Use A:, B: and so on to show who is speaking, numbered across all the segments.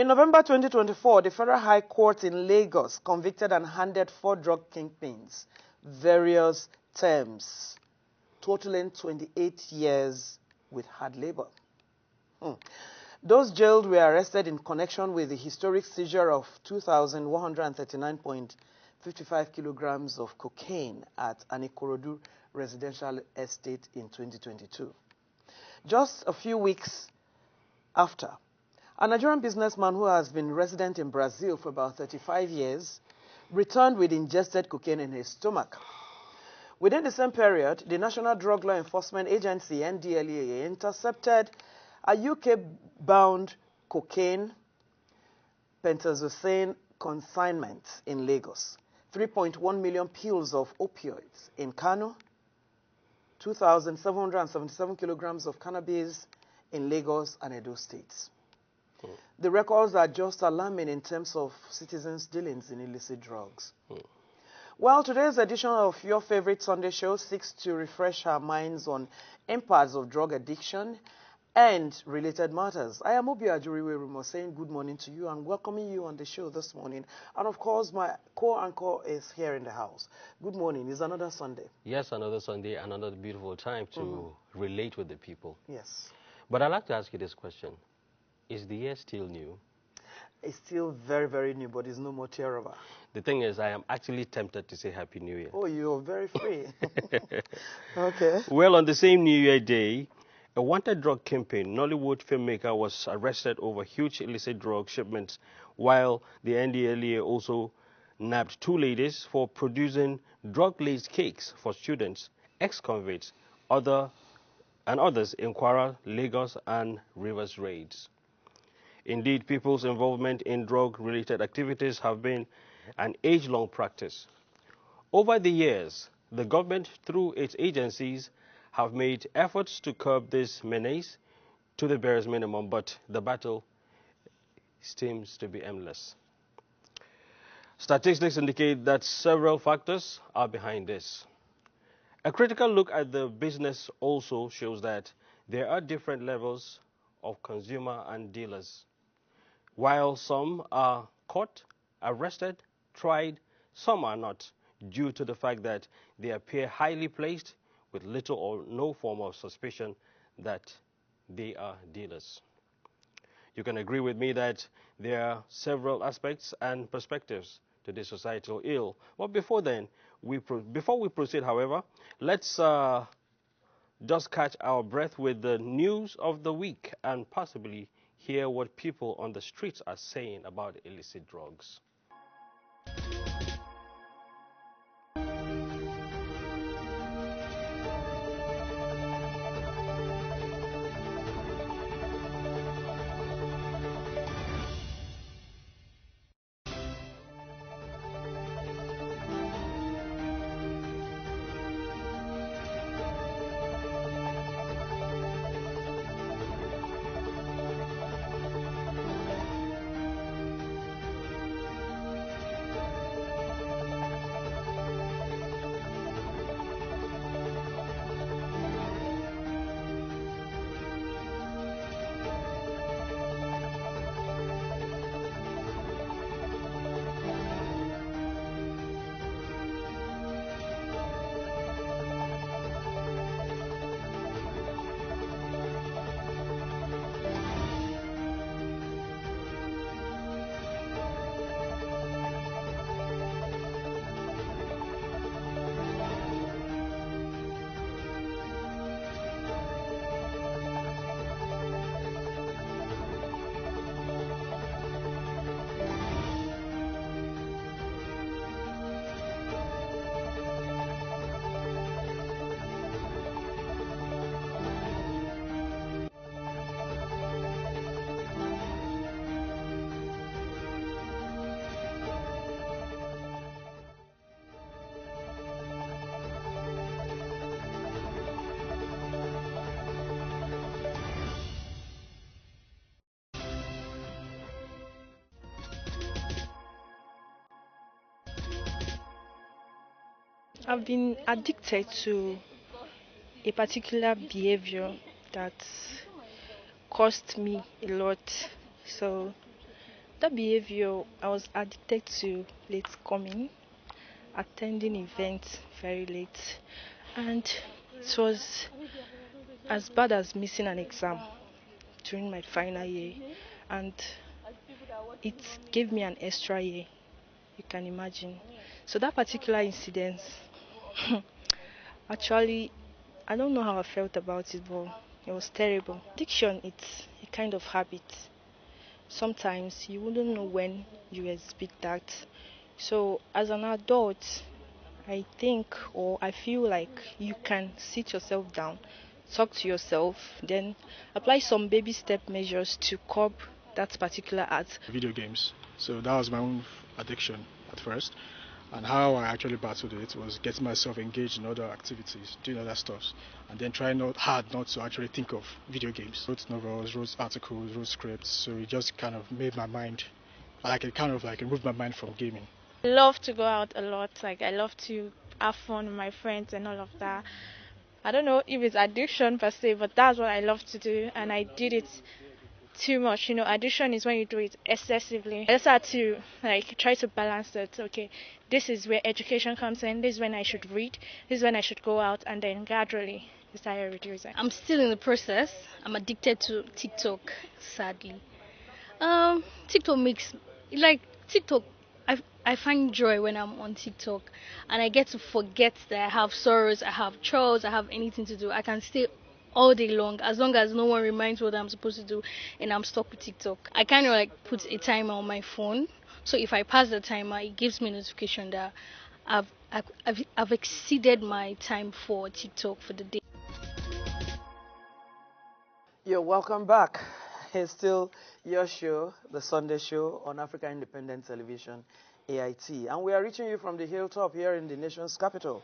A: November 2024, the Federal High Court in Lagos convicted and handed 4 drug kingpins various terms, totaling 28 years with hard labor. Those jailed were arrested in connection with the historic seizure of 2,139.55 kilograms of cocaine at an Ikorodu residential estate in 2022. Just a few weeks after, a Nigerian businessman who has been resident in Brazil for about 35 years returned with ingested cocaine in his stomach. Within the same period, the National Drug Law Enforcement Agency, NDLEA, intercepted a UK-bound cocaine pentazocine consignment in Lagos, 3.1 million pills of opioids in Kano, 2,777 kilograms of cannabis in Lagos and Edo states. The records are just alarming in terms of citizens' dealings in illicit drugs. Well, today's edition of your favorite Sunday show seeks to refresh our minds on impacts of drug addiction and related matters. I am Obi Ajuriwe saying good morning to you and welcoming you on the show this morning. And of course, my co-anchor is here in the house. Good morning. It's another Sunday.
B: Yes, another Sunday, another beautiful time to relate with the people.
A: Yes.
B: But I'd like to ask you this question. Is the year still new?
A: It's still very, very new, but it's no more terrible.
B: The thing is, I am actually tempted to say Happy New Year.
A: Oh, you're very free. Okay.
B: Well, on the same New Year day, a wanted drug kingpin, Nollywood filmmaker, was arrested over huge illicit drug shipments, while the NDLEA also nabbed 2 ladies for producing drug-laced cakes for students, ex-convicts, others in Kwara, Lagos, and Rivers raids. Indeed, people's involvement in drug-related activities have been an age-long practice. Over the years, the government, through its agencies, have made efforts to curb this menace to the barest minimum, but the battle seems to be endless. Statistics indicate that several factors are behind this. A critical look at the business also shows that there are different levels of consumer and dealers. While some are caught, arrested, tried, some are not, due to the fact that they appear highly placed with little or no form of suspicion that they are dealers. You can agree with me that there are several aspects and perspectives to this societal ill. But before we proceed, however, let's just catch our breath with the news of the week and possibly hear what people on the streets are saying about illicit drugs.
C: I've been addicted to a particular behavior that cost me a lot. So That behavior, I was addicted to late coming, attending events very late, and it was as bad as missing an exam during my final year, and it gave me an extra year, you can imagine. So that particular incident, actually, I don't know how I felt about it, but it was terrible. Addiction, it's a kind of habit. Sometimes you wouldn't know when you exhibit that. So as an adult, I think or I feel like you can sit yourself down, talk to yourself, then apply some baby step measures to curb that particular act.
D: Video games. So that was my own addiction at first. And how I actually battled it was getting myself engaged in other activities, doing other stuff, and then trying hard not to actually think of video games. Wrote novels, wrote articles, wrote scripts, so it just kind of made my mind, like it kind of like removed my mind from gaming.
E: I love to go out a lot, like I love to have fun with my friends and all of that. I don't know if it's addiction per se, but that's what I love to do, and I did it too much. Addiction is when you do it excessively. I just had to try to balance it. Okay, this is where education comes in. This is when I should read. This is when I should go out, and then gradually start reducing.
F: I'm still in the process. I'm addicted to TikTok, sadly. TikTok makes TikTok. I find joy when I'm on TikTok, and I get to forget that I have sorrows, I have chores, I have anything to do. I can stay all day long as no one reminds what I'm supposed to do, and I'm stuck with TikTok. I kind of put a timer on my phone, so if I pass the timer, it gives me a notification that I've exceeded my time for TikTok for the day.
A: You're welcome back. It's still your show, the Sunday Show on Africa Independent Television, AIT. And we are reaching you from the hilltop here in the nation's capital.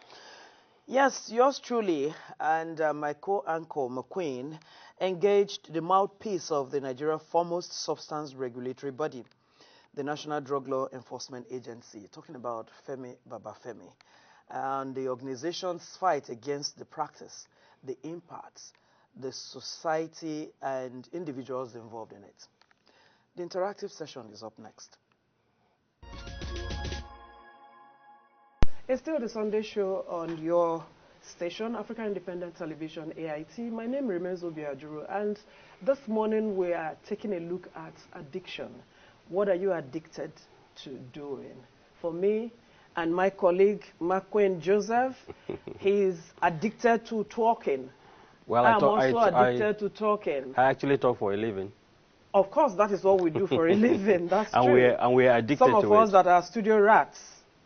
A: Yes, yours truly and my co-anchor, McQueen, engaged the mouthpiece of the Nigeria's foremost substance regulatory body, the National Drug Law Enforcement Agency, talking about Femi Babafemi, and the organization's fight against the practice, the impacts, the society and individuals involved in it. The interactive session is up next. It's still the Sunday Show on your station, Africa Independent Television, AIT. My name remains Obi Ajuru, and this morning we are taking a look at addiction. What are you addicted to doing? For me and my colleague, McQueen Joseph, he's addicted to talking.
B: Well,
A: I'm also addicted to talking.
B: I actually talk for a living.
A: Of course, that is what we do for a living. That's true.
B: We're addicted to it.
A: Some of us that are studio rats.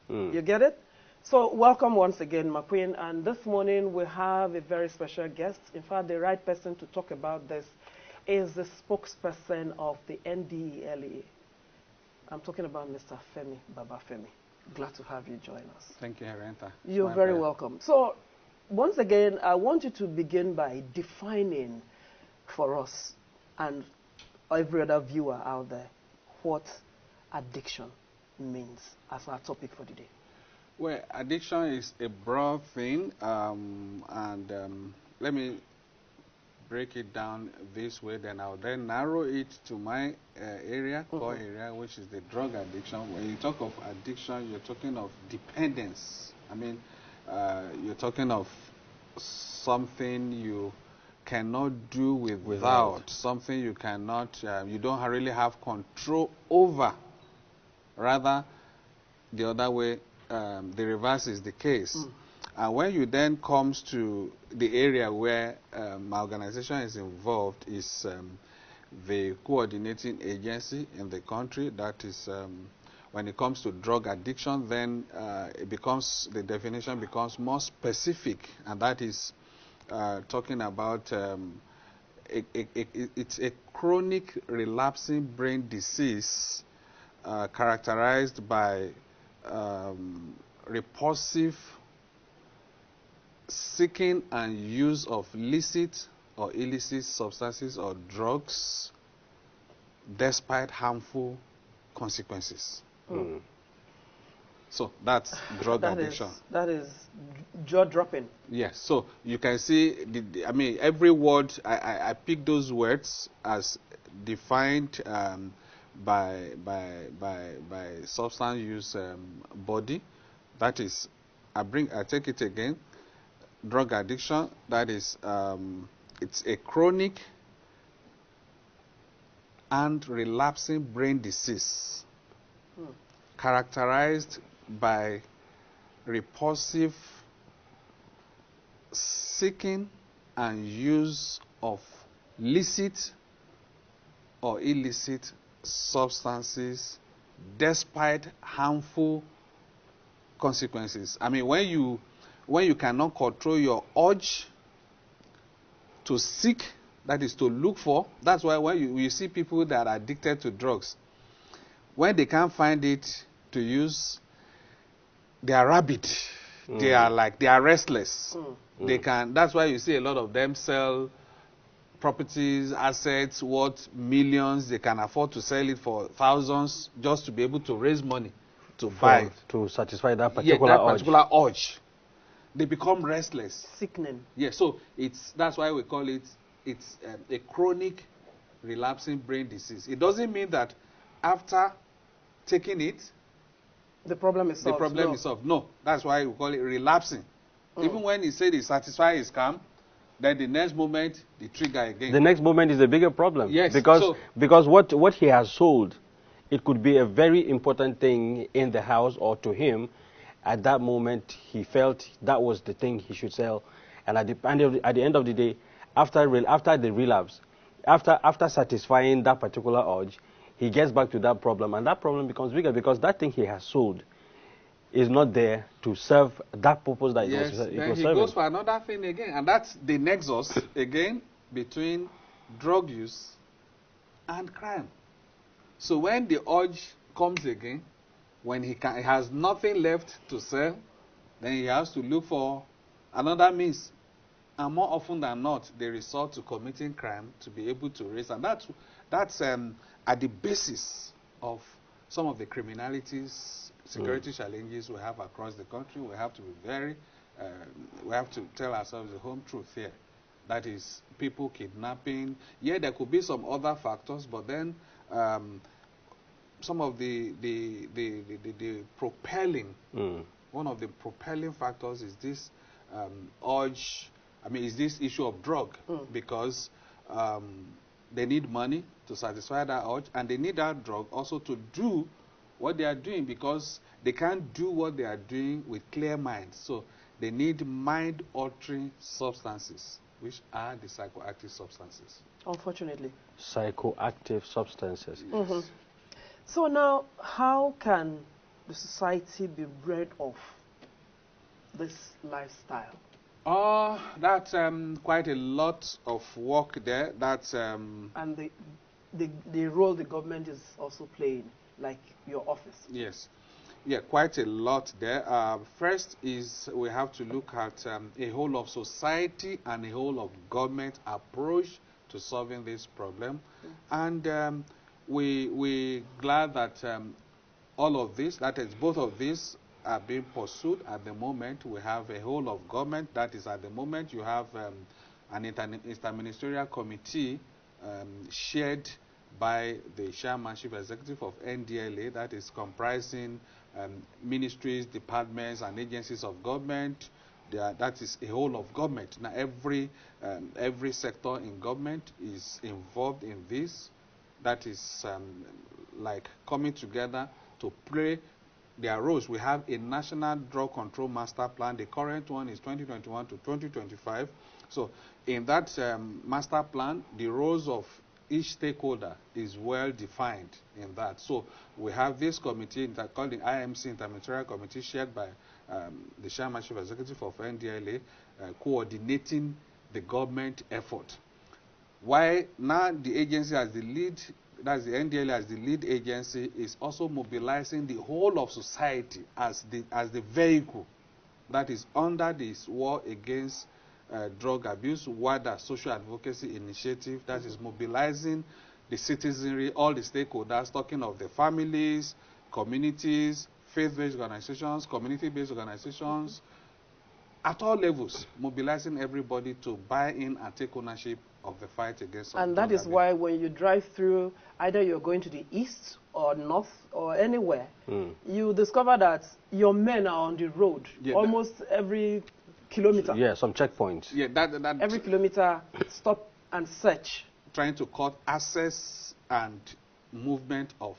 A: You get it? So welcome once again, McQueen. And this morning we have a very special guest. In fact, the right person to talk about this is the spokesperson of the NDLEA. I'm talking about Mr. Femi Babafemi. Glad to have you join us.
G: Thank you, Herenta.
A: You're very welcome. So once again, I want you to begin by defining for us and every other viewer out there what addiction means as our topic for today.
G: Well, addiction is a broad thing, let me break it down this way, then I'll then narrow it to my area, core area, which is the drug addiction. When you talk of addiction, you're talking of dependence. I mean, you're talking of something you cannot do without, something you cannot, you don't really have control over. Rather, the other way, the reverse is the case. And when you then comes to the area where my organization is involved is the coordinating agency in the country. That is, when it comes to drug addiction, then the definition becomes more specific, and that is talking about it's a chronic relapsing brain disease characterized by repulsive seeking and use of licit or illicit substances or drugs despite harmful consequences. So that's drug addiction.
A: That is jaw-dropping.
G: Yes. So you can see, I mean, every word, I pick those words as defined by substance use body. That is, I take it again. Drug addiction. That is, it's a chronic and relapsing brain disease characterized by repulsive seeking and use of licit or illicit substances despite harmful consequences. I mean, when you cannot control your urge to seek, that is to look for, that's why when you see people that are addicted to drugs, when they can't find it to use, they are rabid. They are restless. They can. That's why you see a lot of them sell properties, assets worth millions. They can afford to sell it for thousands just to be able to raise money to buy it.
B: To satisfy that particular
G: urge. They become restless.
A: Sickening.
G: Yeah. So that's why we call it a chronic relapsing brain disease. It doesn't mean that after taking it,
A: the problem is
G: solved. No, that's why we call it relapsing. Even when he said he satisfied his calm, then the next moment, the trigger again.
B: The next moment is a bigger problem.
G: Yes.
B: Because what he has sold, it could be a very important thing in the house or to him. At that moment, he felt that was the thing he should sell. And at the end of the day, after the relapse, after satisfying that particular urge, he gets back to that problem, and that problem becomes bigger because that thing he has sold is not there to serve that purpose that it was
G: serving. He goes for another thing again, and that's the nexus again between drug use and crime. So when the urge comes again, when he has nothing left to sell, then he has to look for another means. And more often than not, they resort to committing crime to be able to raise. And that's at the basis of some of the criminalities, security challenges we have across the country. We have to be we have to tell ourselves the home truth here. That is, people kidnapping. Yeah, there could be some other factors, but then some of the propelling, one of the propelling factors is this urge. I mean, is this issue of drug, because they need money to satisfy that urge, and they need that drug also to do what they are doing, because they can't do what they are doing with clear minds. So they need mind-altering substances, which are the psychoactive substances.
A: Unfortunately.
B: Psychoactive substances.
A: Yes. So now, how can the society be rid of this lifestyle?
G: That's quite a lot of work there. That's
A: and the role the government is also playing, like your office.
G: Yes, yeah, quite a lot there. First is we have to look at a whole of society and a whole of government approach to solving this problem, and we glad that all of this, that is both of these, are being pursued at the moment. We have a whole of government that is at the moment. You have an interministerial committee shared by the chairmanship executive of NDLA, that is comprising ministries, departments, and agencies of government. That is a whole of government. Now every sector in government is involved in this. That is like coming together to play their roles. We have a national drug control master plan. The current one is 2021 to 2025. So in that master plan, the roles of each stakeholder is well defined in that. So we have this committee called the IMC Interministerial Committee, shared by the chairmanship executive of NDLA, coordinating the government effort. Why now the agency as the lead, that's the NDLA as the lead agency, is also mobilizing the whole of society as the vehicle that is under this war against drug abuse, wider social advocacy initiative that is mobilizing the citizenry, all the stakeholders, talking of the families, communities, faith-based organizations, community-based organizations, at all levels, mobilizing everybody to buy in and take ownership of the fight against
H: And that is why when you drive through, either you're going to the east or north or anywhere, you discover that your men are on the road almost every kilometer.
B: Yeah, some checkpoints.
G: Yeah,
H: every kilometer, stop and search.
G: Trying to cut access and movement of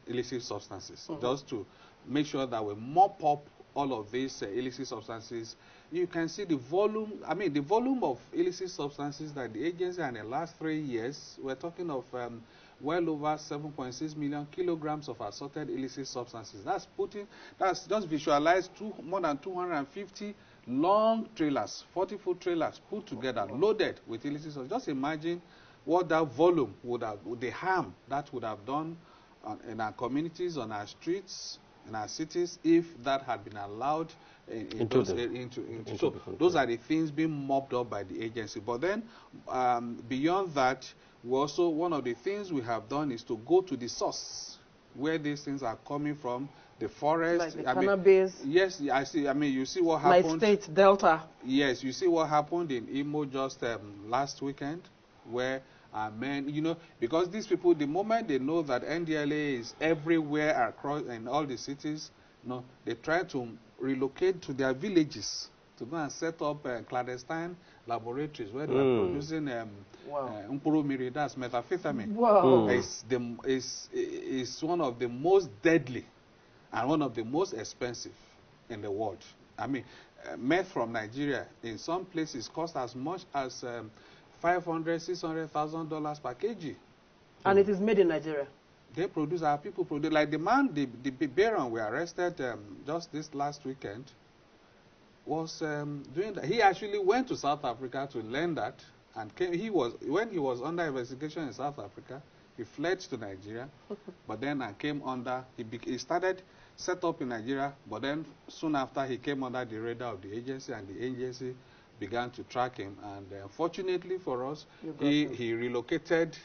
G: illicit substances, just to make sure that we mop up all of these illicit substances. You can see the volume, the volume of illicit substances that the agency in the last 3 years, we're talking of well over 7.6 million kilograms of assorted illicit substances. That's just visualized more than 250 long trailers, 40-foot trailers put together, loaded with illicit substances. Just imagine what that volume would have, the harm that would have done in our communities, on our streets, in our cities, if that had been allowed so those are the things being mopped up by the agency. But then, beyond that, one of the things we have done is to go to the source, where these things are coming from, the forest.
H: Like the cannabis.
G: Yes, I see. You see what happened.
H: My state, Delta.
G: Yes, you see what happened in Imo just last weekend, where men, because these people, the moment they know that NDLA is everywhere across in all the cities, they try to relocate to their villages to go and set up clandestine laboratories where they are producing Mpurumiri, that's methamphetamine.
H: Wow.
G: It's one of the most deadly and one of the most expensive in the world. Meth from Nigeria in some places costs as much as $500,000-$600,000 per kg.
H: And it is made in Nigeria.
G: They produce, our people produce. Like the man, the Baron we arrested just this last weekend, was doing that. He actually went to South Africa to learn that, and when he was under investigation in South Africa, he fled to Nigeria, but then came under. He started set up in Nigeria, but then soon after he came under the radar of the agency, and the agency began to track him. And fortunately for us, he relocated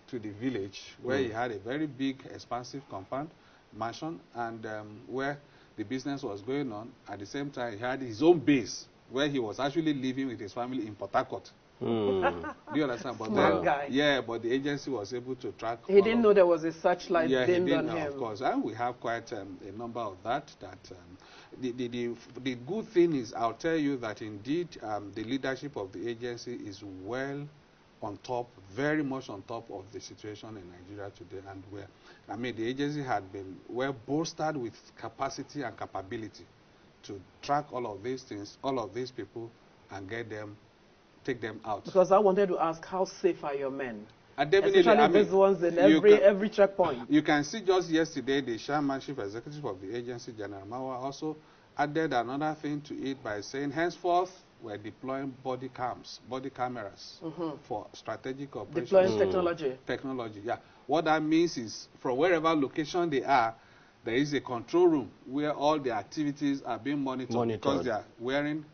G: to the village where he had a very big, expansive compound, mansion, and where the business was going on. At the same time, he had his own base where he was actually living with his family in Port Harcourt. Do you understand? But but the agency was able to track.
H: He didn't know there was a searchlight aimed on him.
G: Of course, and we have quite a number of that. The good thing is, I'll tell you that indeed the leadership of the agency is well on top, very much on top of the situation in Nigeria today, and where the agency had been well bolstered with capacity and capability to track all of these things, all of these people, and take them out.
H: Because I wanted to ask, how safe are your men?
G: Definitely,
H: especially these ones in every checkpoint.
G: You can see just yesterday, the chairman, chief executive of the agency, General Mawa, also added another thing to it by saying, henceforth, we're deploying body cameras for strategic operations.
H: Deploying
G: technology, yeah. What that means is, from wherever location they are, there is a control room where all the activities are being monitored. Because they are wearing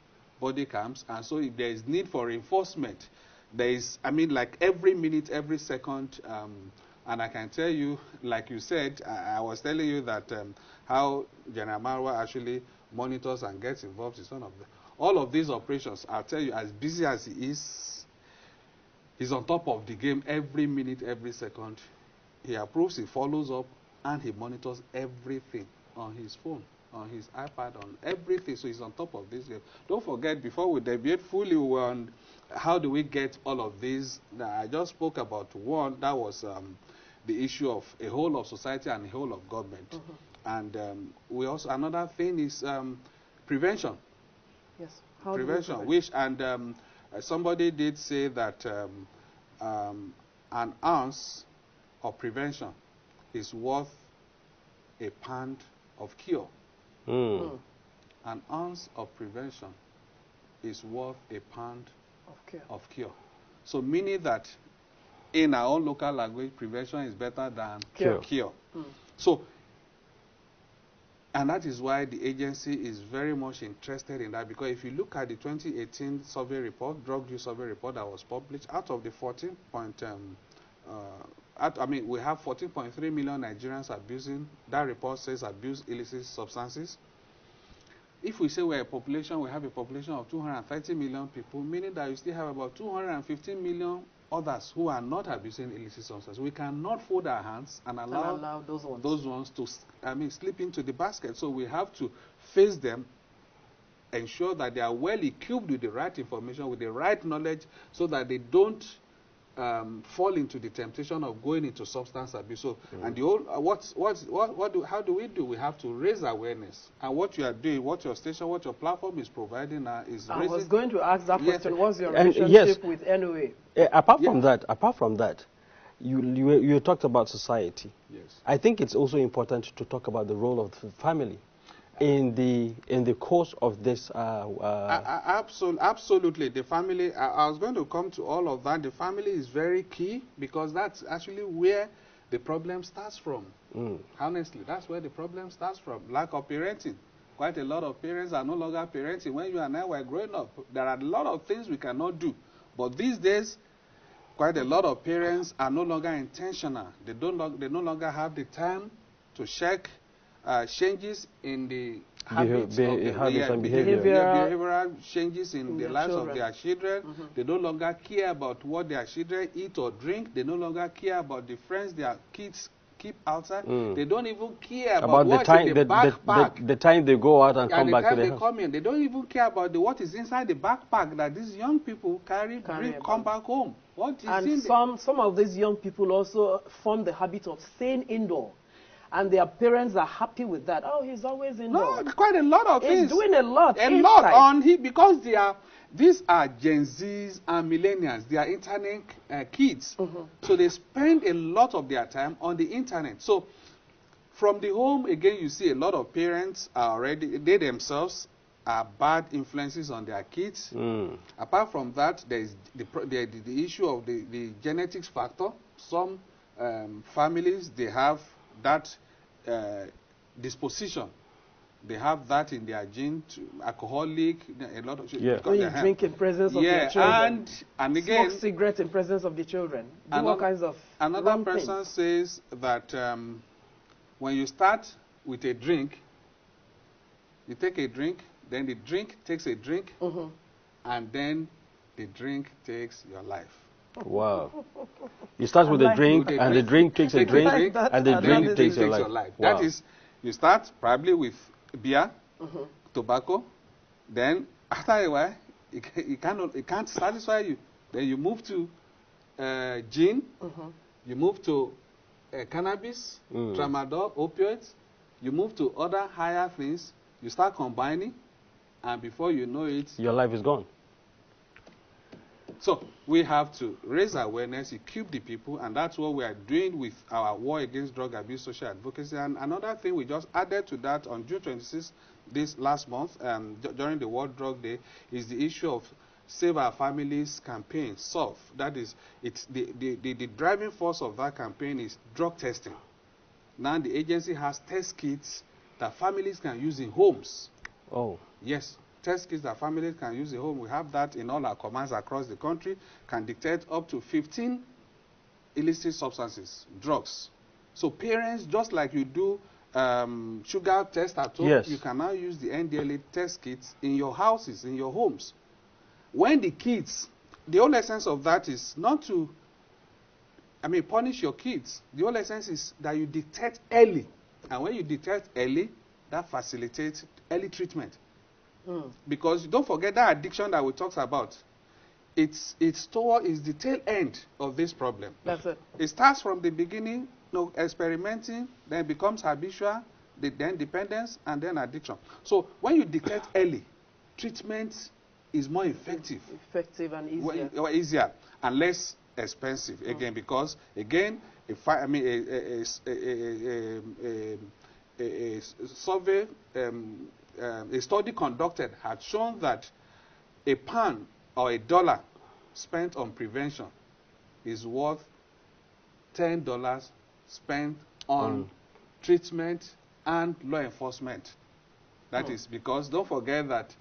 G: body cams. And so if there is need for reinforcement, there is, like every minute, every second, and I can tell you, like you said, I was telling you that how General Marwa actually monitors and gets involved in some of them. All of these operations, I'll tell you, as busy as he is, he's on top of the game every minute, every second. He approves, he follows up, and he monitors everything on his phone, on his iPad, on everything. So he's on top of this game. Don't forget, before we deviate fully on how do we get all of these, I just spoke about one, that was the issue of a whole of society and a whole of government. And we also, another thing is prevention.
H: Yes.
G: Prevention, somebody did say that an ounce of prevention is worth a pound of cure. An ounce of prevention is worth a pound of cure. So meaning that in our own local language, prevention is better than cure. So, and that is why the agency is very much interested in that, because if you look at the 2018 survey report, drug use survey report that was published, out of the 14 point, we have 14.3 million Nigerians abusing, that report says abuse illicit substances. if we say we have a population of 230 million people, meaning that you still have about 215 million others who are not abusing illicit substances. We cannot fold our hands and allow those ones to, slip into the basket. So we have to face them, ensure that they are well equipped with the right information, with the right knowledge, so that they don't fall into the temptation of going into substance abuse. So, and the whole, how do we do? We have to raise awareness. And what you are doing, what your station, what your platform is providing now is raising.
H: I was going to ask that question. What's your relationship with NOA?
B: Apart from that, you talked about society.
G: Yes.
B: I think it's also important to talk about the role of the family in the course of this.
G: Absolutely, the family. I was going to come to all of that. The family is very key, because that's actually where the problem starts from. Honestly, that's where the problem starts from. Lack of parenting. Quite a lot of parents are no longer parenting. When you and I were growing up, there are a lot of things we cannot do. But these days, quite a lot of parents are no longer intentional. They no longer have the time to check changes in the habits and behavioral changes in the lives of their children. They no longer care about what their children eat or drink. They no longer care about the friends their kids keep outside. They don't even care about what's in the backpack.
B: The time they go out and come back to the house.
G: Come in, they don't even care about what is inside the backpack that these young people come back home.
H: Some of these young people also form the habit of staying indoor. And their parents are happy with that. Oh, he's always indoor.
G: No, quite a lot of things.
H: He's doing a lot.
G: Because these are Gen Zs and millennials. They are internet kids. So they spend a lot of their time on the internet. So from the home, again, you see a lot of parents are already, they themselves are bad influences on their kids. Apart from that, there is the issue of the genetics factor. Some families, they have that disposition. They have that in their gene, alcoholic, a lot of
H: when you drink in presence of your children,
G: and again,
H: smoke cigarettes in presence of the children, do all kinds of
G: another person
H: things.
G: Says that when you start with a drink, you take a drink, then the drink takes a drink, and then the drink takes your life.
B: Wow. You start with a drink, and the drink takes a drink, and the drink takes your life.
G: Wow. That is, you start probably with beer, tobacco, then after a while, it can't satisfy you. Then you move to gin, you move to cannabis, tramadol, opioids, you move to other higher things, you start combining, and before you know it,
B: your life is gone.
G: So we have to raise awareness, equip the people, and that's what we are doing with our War Against Drug Abuse Social Advocacy. And another thing we just added to that on June 26th, this last month, during the World Drug Day, is the issue of Save Our Families campaign, SOF. That is, it's the driving force of that campaign is drug testing. Now the agency has test kits that families can use in homes.
B: Oh.
G: Yes. Test kits that families can use at home. We have that in all our commands across the country, can detect up to 15 illicit substances, drugs. So parents, just like you do sugar test at home, you can now use the NDLA test kits in your houses, in your homes. When the kids, the whole essence of that is not to, punish your kids. The whole essence is that you detect early. And when you detect early, that facilitates early treatment. Because don't forget that addiction that we talked about. It's the tail end of this problem.
H: That's it.
G: It starts from the beginning, experimenting, then becomes habitual, then dependence, and then addiction. So when you detect early, treatment is more effective.
H: Effective and easier.
G: Easier and less expensive. Again, because again, a survey. A study conducted had shown that a pound or $1 spent on prevention is worth $10 spent on treatment and law enforcement. That is because don't forget that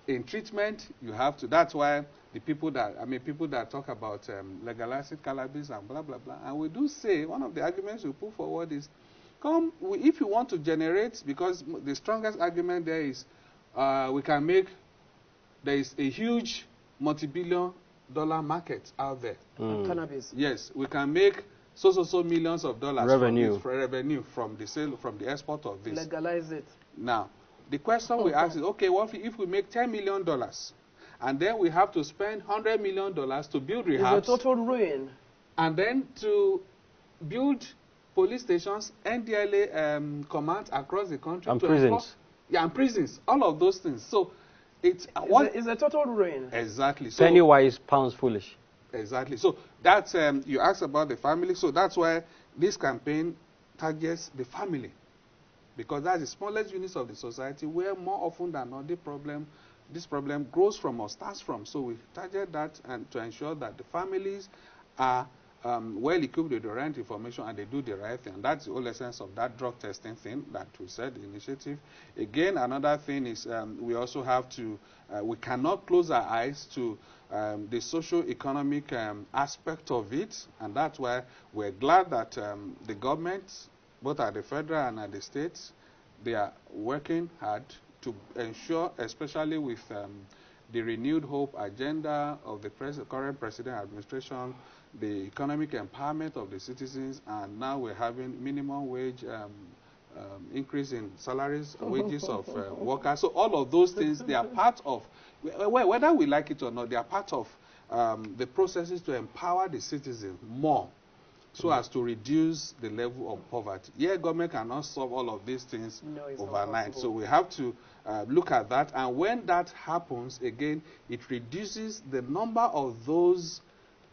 G: in treatment you have to. That's why the people that talk about legalizing cannabis and blah blah blah. And we do say one of the arguments we put forward is, if you want to generate, because the strongest argument there is, we can make, there is a huge multi-billion-dollar market out there.
H: Cannabis.
G: Yes, we can make so millions of dollars
B: revenue
G: from the sale, from the export of this.
H: Legalize it.
G: Now, the question we ask is, okay, what if we make $10 million and then we have to spend $100 million to build rehabs?
H: It's a total ruin.
G: And then to build police stations, NDLA commands across the country.
B: And prisons.
G: Yeah, and prisons, all of those things. So it's
H: a total ruin.
G: Exactly. So,
B: penny wise, pounds foolish.
G: Exactly. So that's, you asked about the family. So that's why this campaign targets the family, because that's the smallest units of the society where more often than not this problem grows from or starts from. So we target that and to ensure that the families are well equipped with the right information and they do the right thing. And that's the whole essence of that drug testing thing that we said, the initiative. Again, another thing is we also have to, we cannot close our eyes to the socio-economic aspect of it, and that's why we're glad that the government, both at the federal and at the states, they are working hard to ensure, especially with the renewed hope agenda of the current president administration, the economic empowerment of the citizens, and now we're having minimum wage increase in salaries, wages of workers. So all of those things, they are part of, whether we like it or not, they are part of the processes to empower the citizen more, so as to reduce the level of poverty. Yeah, government cannot solve all of these things overnight. So we have to look at that. And when that happens, again, it reduces the number of those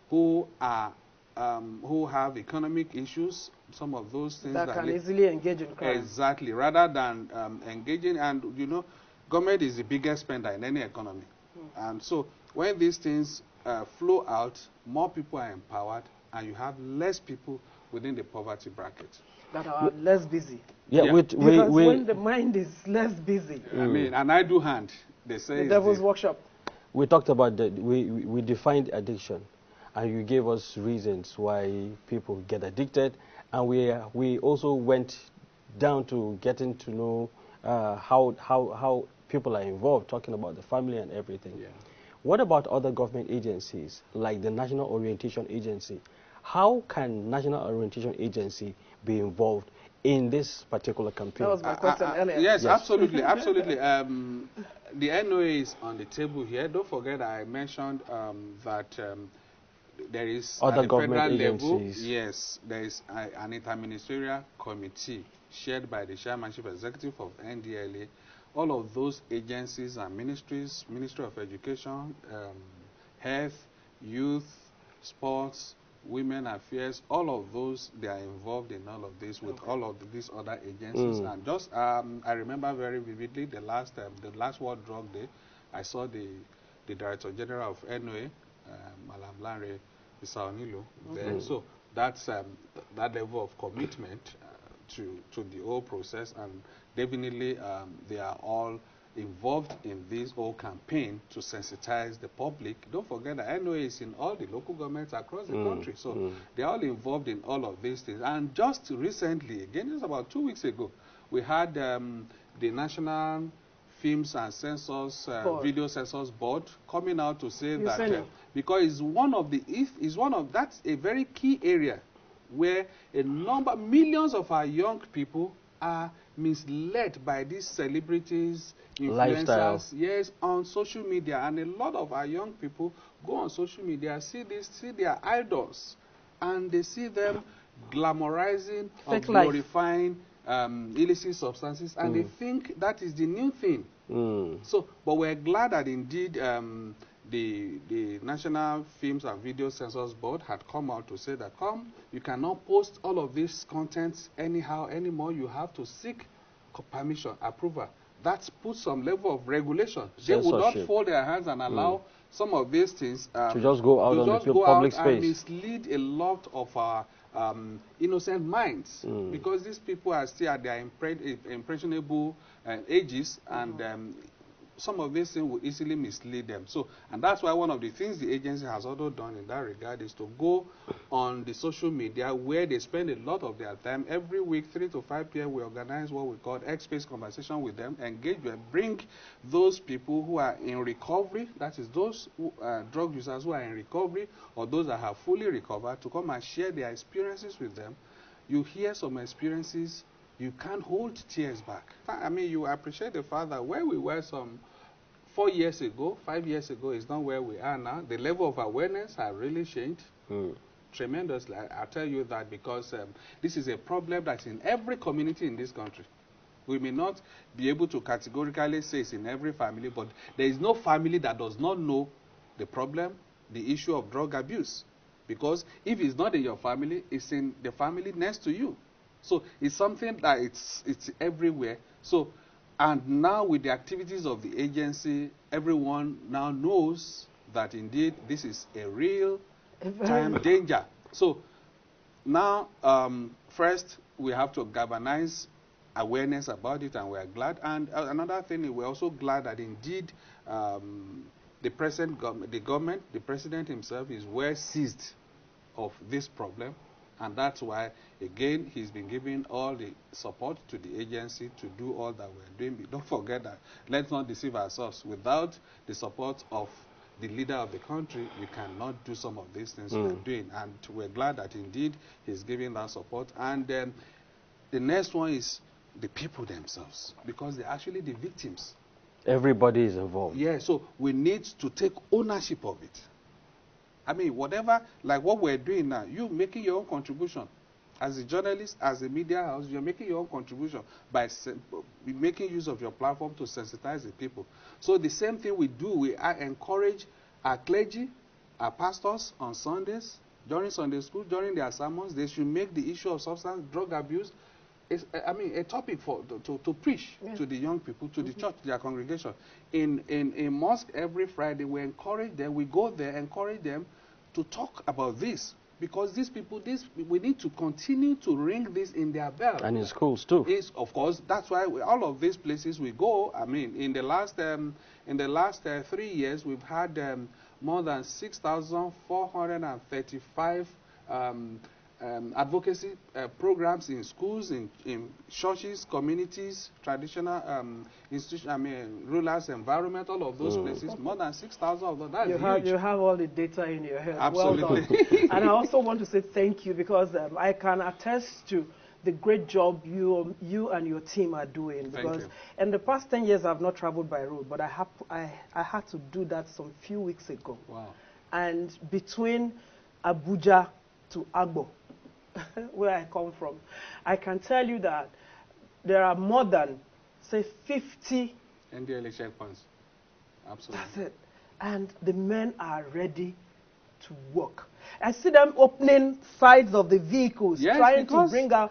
G: who are who have economic issues, some of those things
H: that can easily engage in crime.
G: Exactly, rather than engaging. And you know, government is the biggest spender in any economy. And so when these things flow out, more people are empowered, and you have less people within the poverty bracket
H: that are less busy.
B: Yeah,
H: because when the mind is less busy.
G: I mean, an idle hand, they say.
H: The devil's workshop.
B: We talked about that. We defined addiction, and you gave us reasons why people get addicted, and we also went down to getting to know how people are involved, talking about the family and everything.
G: Yeah.
B: What about other government agencies, like the National Orientation Agency? How can National Orientation Agency be involved in this particular campaign?
H: That was my question earlier.
G: Yes, absolutely, absolutely. The NOA is on the table here. Don't forget I mentioned that there is
B: other
G: at the
B: government
G: federal
B: agencies.
G: level, yes, there is an interministerial committee chaired by the chairmanship executive of NDLA. All of those agencies and ministries, Ministry of Education, Health, Youth, Sports, Women Affairs, all of those, they are involved in all of this with all of these other agencies. And just, I remember very vividly the last World Drug Day, I saw the Director General of NOA, Malam Lanre Bisaonilu, there. So that's that level of commitment to the whole process, and definitely they are all involved in this whole campaign to sensitize the public. Don't forget that NOA is in all the local governments across the country, so they're all involved in all of these things. And just recently, again, just about 2 weeks ago, we had the National Films and Censors Video Censors Board coming out to say that because that's a very key area where millions of our young people are misled by these celebrities, influencers, yes, on social media. And a lot of our young people go on social media, see their idols, and they see them glamorizing or glorifying illicit substances, and they think that is the new thing. So, but we're glad that indeed the National Films and Video Censors Board had come out to say that, you cannot post all of this content anyhow anymore. You have to seek permission, approval. That puts some level of regulation. They would not fold their hands and allow some of these things
B: to just go out on the public space
G: and mislead a lot of our innocent minds, because these people are still at their impressionable ages, and some of these things will easily mislead them. So, and that's why one of the things the agency has also done in that regard is to go on the social media where they spend a lot of their time. Every week, 3 to 5 p.m., we organize what we call X-Space conversation with them, engage them, bring those people who are in recovery, that is those who, drug users who are in recovery or those that have fully recovered, to come and share their experiences with them. You hear some experiences, you can't hold tears back. I mean, you appreciate the fact that where we were some 4 years ago, 5 years ago, is not where we are now. The level of awareness has really changed tremendously. I tell you that because this is a problem that's in every community in this country. We may not be able to categorically say it's in every family, but there is no family that does not know the problem, the issue of drug abuse. Because if it's not in your family, it's in the family next to you. So it's something that it's everywhere. So, and now with the activities of the agency, everyone now knows that indeed this is a real time danger. So now, first we have to galvanize awareness about it, and we are glad. And another thing, we're also glad that indeed the government, the president himself, is well seized of this problem. And that's why, again, he's been giving all the support to the agency to do all that we're doing. But don't forget that, let's not deceive ourselves. Without the support of the leader of the country, we cannot do some of these things we're doing. And we're glad that, indeed, he's giving that support. And the next one is the people themselves, because they're actually the victims.
B: Everybody is involved.
G: Yeah, so we need to take ownership of it. I mean, whatever, like what we're doing now, you making your own contribution. As a journalist, as a media house, you're making your own contribution by making use of your platform to sensitize the people. So the same thing we do, we encourage our clergy, our pastors on Sundays, during Sunday school, during their sermons, they should make the issue of substance, drug abuse, a topic to preach to the young people, to the church, their congregation. In mosque every Friday, we encourage them, we go there, encourage them to talk about this. Because these people, we need to continue to ring this in their bell.
B: And in schools too.
G: Of course, that's why all of these places we go. I mean, in the last 3 years, we've had more than 6,435 advocacy programs in schools, in churches, communities, traditional institutions, rulers, environment, all of those places. More than 6,000 of them. That's huge.
H: You have all the data in your head.
G: Absolutely.
H: Well done. And I also want to say thank you, because I can attest to the great job you and your team are doing. Because in the past 10 years, I've not traveled by road, but I had to do that some few weeks ago.
G: Wow.
H: And between Abuja to Agbo, where I come from, I can tell you that there are more than, say, 50
G: NDLA checkpoints. Absolutely.
H: That's it. And the men are ready to work. I see them opening sides of the vehicles, trying to bring out.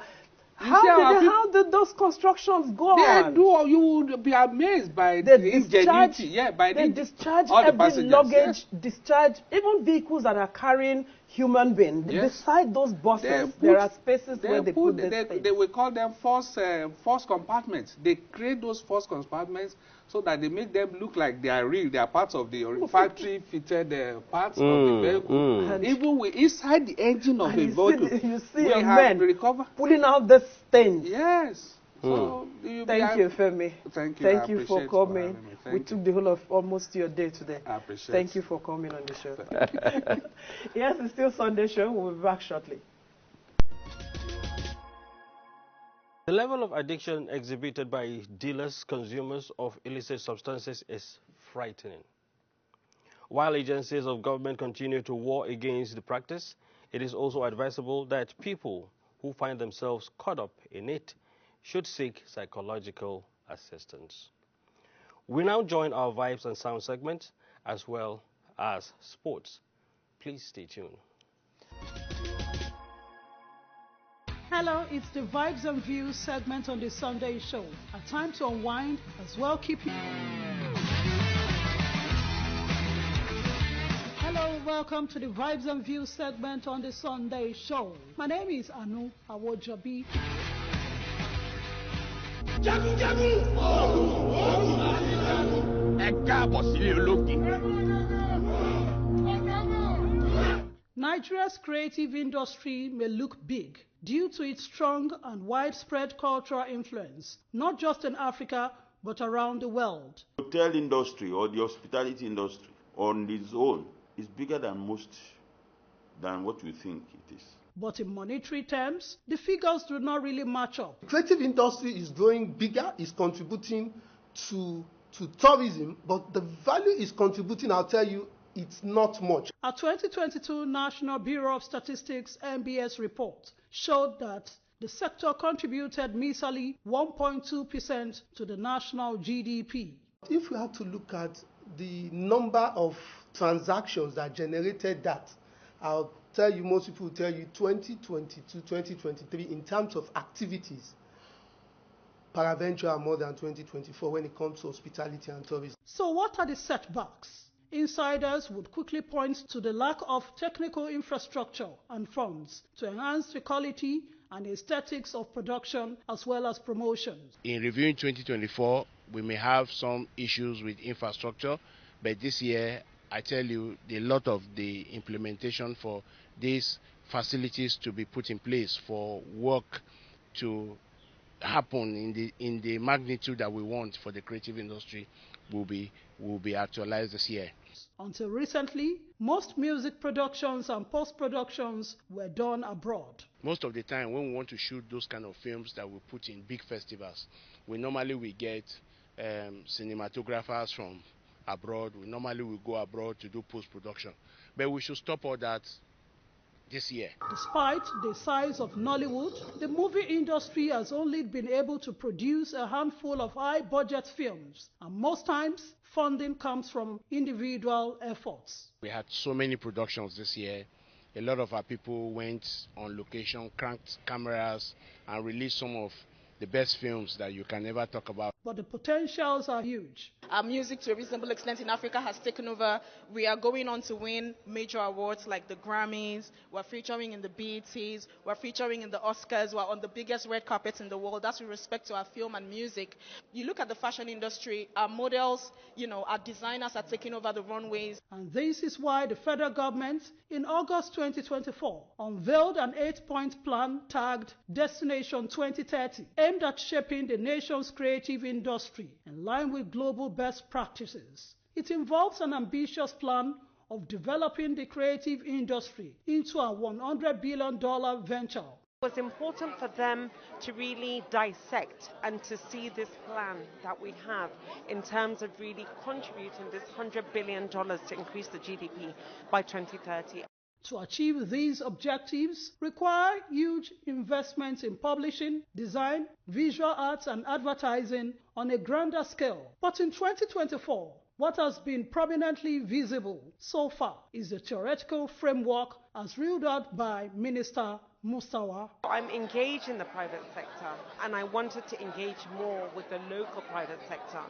H: How did those constructions go on?
G: You would be amazed by the ingenuity. Yeah,
H: they discharge every luggage, discharge even vehicles that are carrying human beings. Beside those buses, there are spaces where they put
G: they will call them force compartments. They create those force compartments so that they make them look like they are real. They are parts of the factory-fitted parts of the vehicle. And even inside the engine of the vehicle,
H: you see a man pulling out this thing.
G: Yes. So
H: thank you, Femi.
G: Thank you.
H: Thank you for coming. We took the whole of almost your day today.
G: I appreciate it.
H: Thank you for coming on the show. Yes, it's still Sunday show. We'll be back shortly.
B: The level of addiction exhibited by dealers, consumers of illicit substances is frightening. While agencies of government continue to war against the practice, it is also advisable that people who find themselves caught up in it should seek psychological assistance. We now join our Vibes and Sound segment as well as sports. Please stay tuned.
I: Hello, it's the Vibes and Views segment on the Sunday show. A time to unwind as well keep you. Hello, welcome to the Vibes and Views segment on the Sunday show. My name is Anu Awojabi. Nigeria's creative industry may look big due to its strong and widespread cultural influence, not just in Africa, but around the world.
J: The hotel industry or the hospitality industry on its own is bigger than what we think it is.
I: But in monetary terms, the figures do not really match up.
K: The creative industry is growing bigger, is contributing to tourism, but the value is contributing, I'll tell you, it's not much.
I: A 2022 National Bureau of Statistics (NBS) report showed that the sector contributed measly 1.2% to the national GDP.
K: If we have to look at the number of transactions that generated that, I'll tell you, most people will tell you 2022, 2023 in terms of activities, peradventure are more than 2024 when it comes to hospitality and tourism.
I: So what are the setbacks? Insiders would quickly point to the lack of technical infrastructure and funds to enhance the quality and aesthetics of production as well as promotions.
L: In reviewing 2024, we may have some issues with infrastructure, but this year, I tell you, a lot of the implementation for these facilities to be put in place for work to happen in the magnitude that we want for the creative industry will be actualized this year.
I: Until recently, most music productions and post-productions were done abroad.
L: Most of the time when we want to shoot those kind of films that we put in big festivals, we get cinematographers from abroad. We normally go abroad to do post-production. But we should stop all that this year.
I: Despite the size of Nollywood, the movie industry has only been able to produce a handful of high-budget films, and most times funding comes from individual efforts.
L: We had so many productions this year. A lot of our people went on location, cranked cameras, and released some of the best films that you can ever talk about.
I: But the potentials are huge.
M: Our music, to a reasonable extent in Africa, has taken over. We are going on to win major awards like the Grammys. We're featuring in the BETs. We're featuring in the Oscars. We're on the biggest red carpets in the world. That's with respect to our film and music. You look at the fashion industry, our models, our designers are taking over the runways.
I: And this is why the federal government, in August 2024, unveiled an 8-point plan tagged Destination 2030, aimed at shaping the nation's creative industry in line with global best practices. It involves an ambitious plan of developing the creative industry into a $100 billion venture.
N: It was important for them to really dissect and to see this plan that we have in terms of really contributing this $100 billion to increase the GDP by 2030.
I: To achieve these objectives require huge investments in publishing, design, visual arts and advertising on a grander scale. But in 2024, what has been prominently visible so far is the theoretical framework as ruled out by Minister Mustawa.
N: I'm engaged in the private sector and I wanted to engage more with the local private sector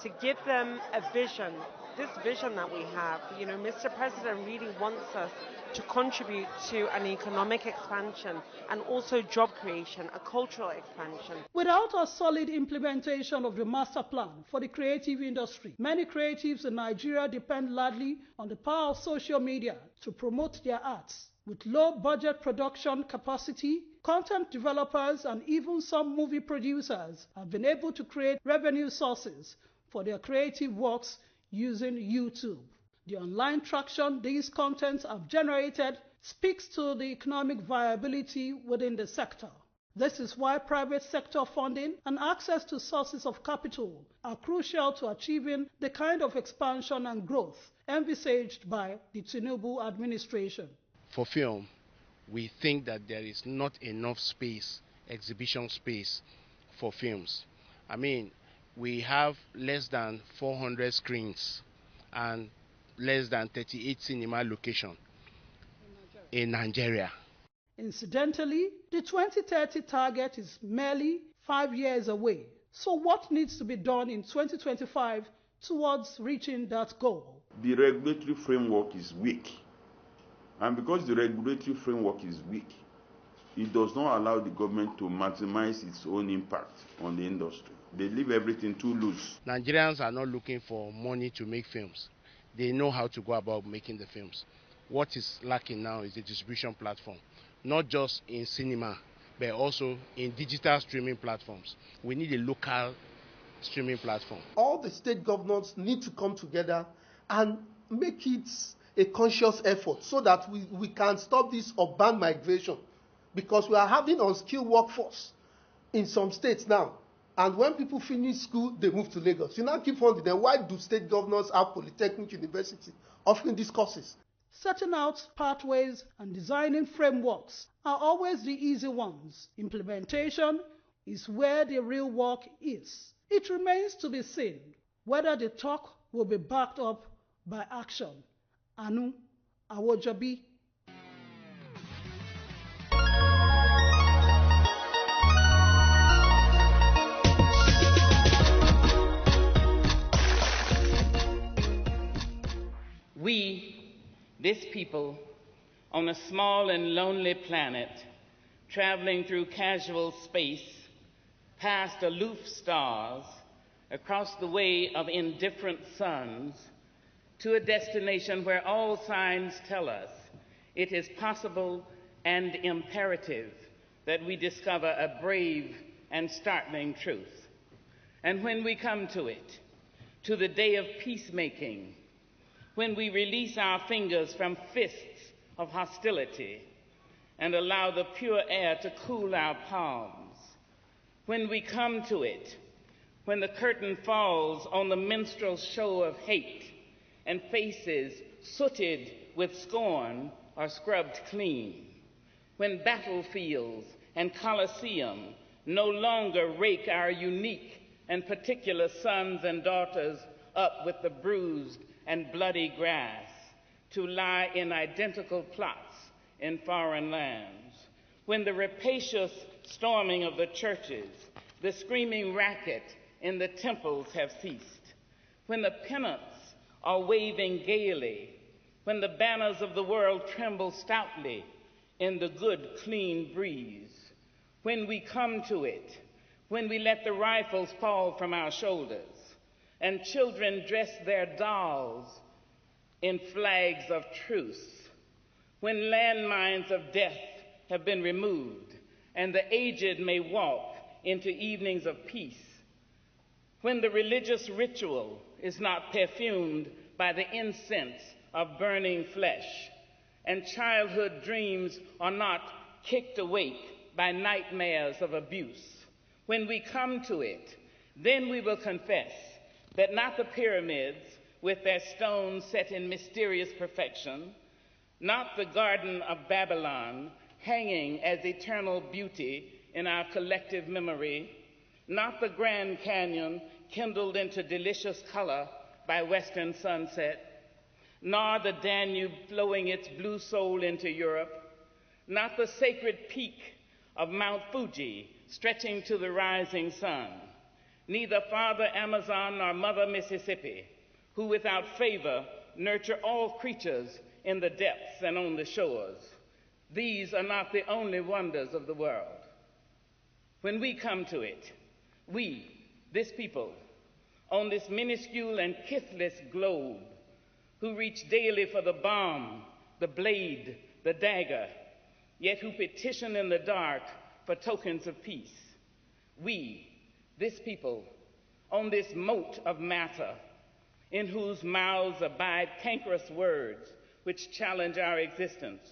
N: to give them a vision, this vision that we have. Mr. President really wants us to contribute to an economic expansion and also job creation, a cultural expansion.
I: Without a solid implementation of the master plan for the creative industry, many creatives in Nigeria depend largely on the power of social media to promote their arts. With low budget production capacity, content developers and even some movie producers have been able to create revenue sources for their creative works using YouTube. The online traction these contents have generated speaks to the economic viability within the sector. This is why private sector funding and access to sources of capital are crucial to achieving the kind of expansion and growth envisaged by the Tinubu administration.
L: For film, we think that there is not enough space, exhibition space for films. We have less than 400 screens and less than 38 cinema locations in Nigeria.
I: Incidentally, the 2030 target is merely 5 years away. So what needs to be done in 2025 towards reaching that goal?
J: The regulatory framework is weak. And because the regulatory framework is weak, it does not allow the government to maximize its own impact on the industry. They leave everything too loose.
L: Nigerians are not looking for money to make films. They know how to go about making the films. What is lacking now is a distribution platform, not just in cinema, but also in digital streaming platforms. We need a local streaming platform.
K: All the state governors need to come together and make it a conscious effort so that we can stop this urban migration, because we are having unskilled workforce in some states now. And when people finish school, they move to Lagos. You now keep wondering, then why do state governors have polytechnic university offering these courses?
I: Setting out pathways and designing frameworks are always the easy ones. Implementation is where the real work is. It remains to be seen whether the talk will be backed up by action. Anu Awojabi.
O: We, this people, on a small and lonely planet, traveling through casual space, past aloof stars, across the way of indifferent suns, to a destination where all signs tell us it is possible and imperative that we discover a brave and startling truth. And when we come to it, to the day of peacemaking, when we release our fingers from fists of hostility and allow the pure air to cool our palms, when we come to it, when the curtain falls on the minstrel show of hate and faces sooted with scorn are scrubbed clean, when battlefields and coliseum no longer rake our unique and particular sons and daughters up with the bruised and bloody grass to lie in identical plots in foreign lands, when the rapacious storming of the churches, the screaming racket in the temples have ceased, when the pennants are waving gaily, when the banners of the world tremble stoutly in the good, clean breeze, when we come to it, when we let the rifles fall from our shoulders, and children dress their dolls in flags of truce, when landmines of death have been removed and the aged may walk into evenings of peace, when the religious ritual is not perfumed by the incense of burning flesh, and childhood dreams are not kicked awake by nightmares of abuse, when we come to it, then we will confess that not the pyramids with their stones set in mysterious perfection, not the Garden of Babylon hanging as eternal beauty in our collective memory, not the Grand Canyon kindled into delicious color by western sunset, nor the Danube flowing its blue soul into Europe, not the sacred peak of Mount Fuji stretching to the rising sun, neither Father Amazon nor Mother Mississippi, who without favor nurture all creatures in the depths and on the shores. These are not the only wonders of the world. When we come to it, we, this people, on this minuscule and kithless globe, who reach daily for the bomb, the blade, the dagger, yet who petition in the dark for tokens of peace. We, this people, on this moat of matter, in whose mouths abide cankerous words which challenge our existence,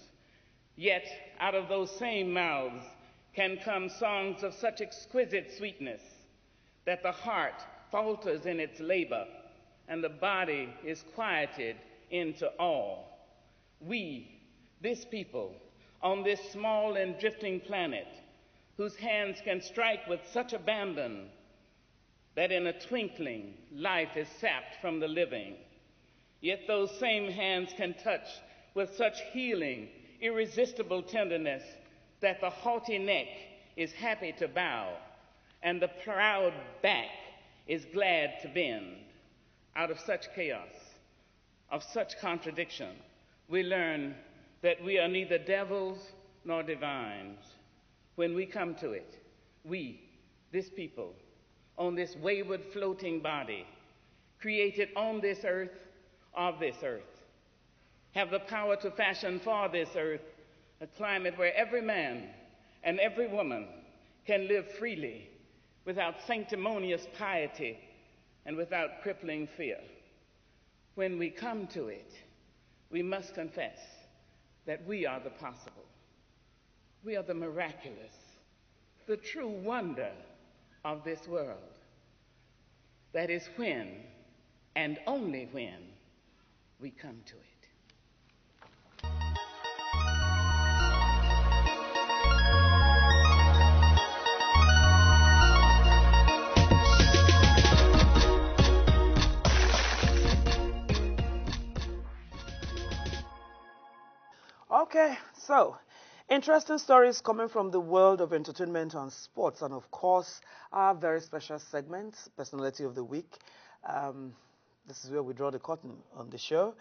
O: yet out of those same mouths can come songs of such exquisite sweetness that the heart falters in its labor and the body is quieted into awe. We, this people, on this small and drifting planet, whose hands can strike with such abandon that in a twinkling life is sapped from the living, yet those same hands can touch with such healing, irresistible tenderness that the haughty neck is happy to bow and the proud back is glad to bend. Out of such chaos, of such contradiction, we learn that we are neither devils nor divines. When we come to it, we, this people, on this wayward floating body, created on this earth, of this earth, have the power to fashion for this earth a climate where every man and every woman can live freely without sanctimonious piety and without crippling fear. When we come to it, we must confess that we are the possible. We are the miraculous, the true wonder of this world. That is when, and only when, we come to it.
A: Okay, so interesting stories coming from the world of entertainment and sports, and of course, our very special segment, Personality of the Week. This is where we draw the curtain on the show.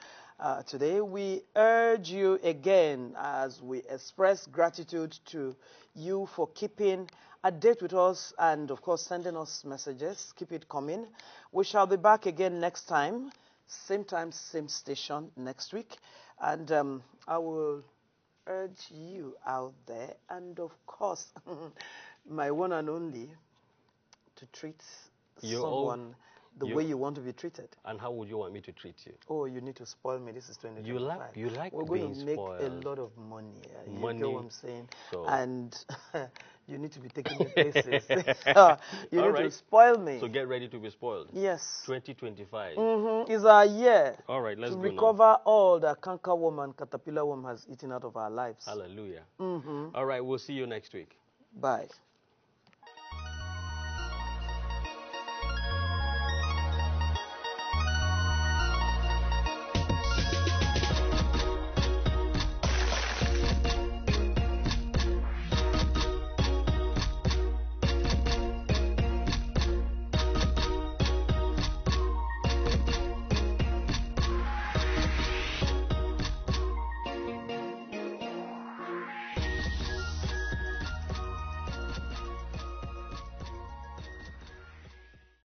A: Today, we urge you again as we express gratitude to you for keeping a date with us and, of course, sending us messages. Keep it coming. We shall be back again next time, same station next week. And I will urge you out there, and of course, my one and only, to treat someone the way you want to be treated.
B: And how would you want me to treat you?
A: Oh, you need to spoil me. This is 2025.
B: You like
A: We're
B: being
A: going to make
B: spoiled.
A: a lot of money.
B: Money.
A: You know what I'm saying?
B: So.
A: And you need to be taking me places. You need to spoil me.
B: So get ready to be spoiled.
A: Yes.
B: 2025.
A: Is our year.
B: All right, let's
A: to
B: go
A: recover
B: now.
A: all that canker worm, caterpillar worm has eaten out of our lives.
B: Hallelujah. All right, we'll see you next week.
A: Bye.